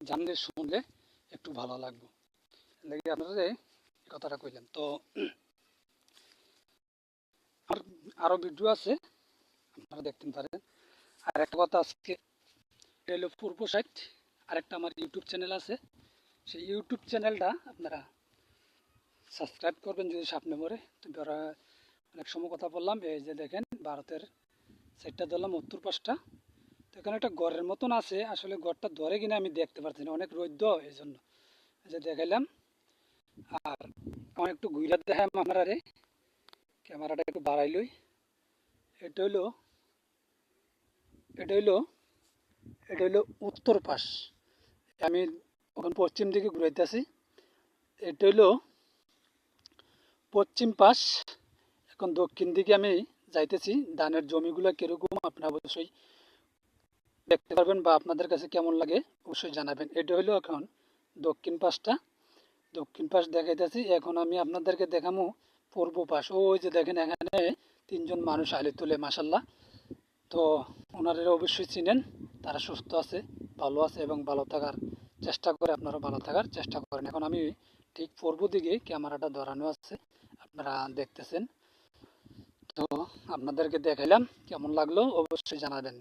জানলে শুনলে একটু ভালো লাগবে। দেখি আপনারা এই কথাটা কইলেন তো। আর আরও ভিডিও আছে, আপনারা দেখতে পারেন। আর একটা কথা, আজকে এটা হলো পূর্ব সাইড, আরেকটা আমার ইউটিউব চ্যানেল আছে। সেই ইউটিউব চ্যানেলটা আপনারা সাবস্ক্রাইব করবেন যদি সামনে মরে। তো অনেক সময় কথা বললাম, এই যে দেখেন ভারতের সাইডটা ধরলাম, উত্তর পাশটা। তো এখানে একটা ঘরের মতন আছে, আসলে ঘরটা ধরে কিনা আমি দেখতে পারছি না, অনেক রোদ এই জন্য। এই যে দেখাইলাম। আর আমার একটু ঘুরে দেখাম আপনারা, ক্যামেরাটা একটু বাড়াইলই। এটা হইলো এটা হইলো এটা হইলো উত্তর পাশ। আমি এখন পশ্চিম দিকে ঘুরাইতেছি। এটা হইলো পশ্চিম পাশ। এখন দক্ষিণ দিকে আমি যাইতেছি। ধানের জমিগুলো কিরকম আপনারা অবশ্যই দেখতে পারবেন, বা আপনাদের কাছে কেমন লাগে অবশ্যই জানাবেন। এটা হইলো এখন দক্ষিণ পাশটা, দক্ষিণ পাশ দেখাইতেছি। এখন আমি আপনাদেরকে দেখামো পূর্ব পাশ। ওই যে দেখেন এখানে তিনজন মানুষ আলি তুলে, মাসাল্লাহ। তো ওনারা অবশ্যই চিনেন, তারা সুস্থ আছে, ভালো আছে এবং ভালো থাকার চেষ্টা করে। আপনারা ভালো থাকার চেষ্টা করেন। এখন আমি ঠিক পূর্ব দিকে ক্যামেরাটা ধরানো আছে, আপনারা দেখতেছেন। তো আপনাদেরকে দেখাইলাম, কেমন লাগলো অবশ্যই জানাবেন।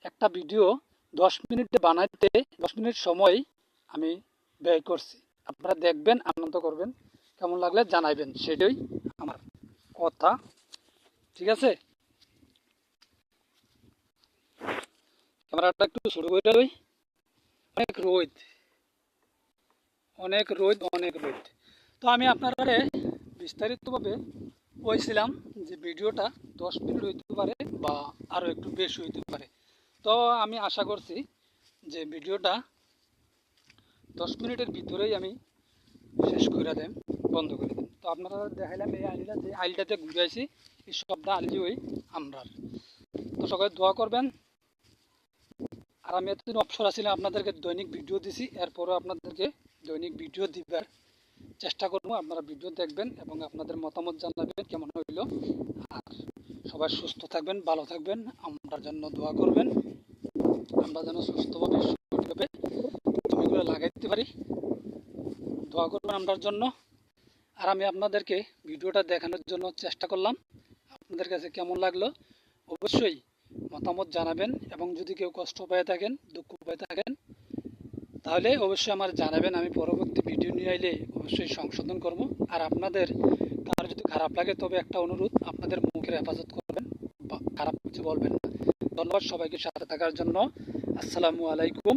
একটা ভিডিও 10 মিনিটে বানাইতে 10 মিনিট সময় আমি ব্যয় করছি। আপনারা দেখবেন, আনন্দ করবেন, কেমন লাগলে জানাবেন, সেটাই আমার কথা। ঠিক আছে, ক্যামেরাটা একটু শুরু করে ওই অনেক রোদ, অনেক রোদ, অনেক রোদ। তো আমি আপনারা বিস্তারিতভাবে বলছিলাম যে ভিডিওটা 10 মিনিট হইতে পারে বা আরও একটু বেশি হইতে পারে। তো আমি আশা করছি যে ভিডিওটা 10 মিনিটের ভিতরেই আমি শেষ করে দেন, বন্ধ করে দেন। তো আপনারা দেখাইলাম এই আইলটা, যে আইলটাতে ঘুরাইছি, এই সবটা আইলি ওই আমরার। তো সবাই দোয়া করবেন। আর আমি এতদিন অবসর আছিলাম, আপনাদেরকে দৈনিক ভিডিও দিছি, এরপরও আপনাদেরকে দৈনিক ভিডিও দিবার চেষ্টা করবো। আপনারা ভিডিও দেখবেন এবং আপনাদের মতামত জানাবেন কেমন হইলো। আর সবাই সুস্থ থাকবেন, ভালো থাকবেন, আমরার জন্য দোয়া করবেন। আমরা যেন সুস্থভাবে সঠিকভাবে জমিগুলো লাগাইতে পারি, দোয়া করবেন আমরার জন্য। আর আমি আপনাদেরকে ভিডিওটা দেখানোর জন্য চেষ্টা করলাম। আপনাদের কাছে কেমন লাগলো অবশ্যই মতামত জানাবেন। এবং যদি কেউ কষ্ট পেয়ে থাকেন, দুঃখ পেয়ে থাকেন, তাহলে অবশ্যই আমার জানাবেন। আমি পরবর্তী ভিডিও নিয়ে আইলে অবশ্যই সংশোধন করব। আর আপনাদের কার যদি খারাপ লাগে, তবে একটা অনুরোধ, আপনাদের মুখের হেফাজত করবেন, বা খারাপ কিছু বলবেন না। ধন্যবাদ সবাইকে সাথে থাকার জন্য। আসসালামু আলাইকুম।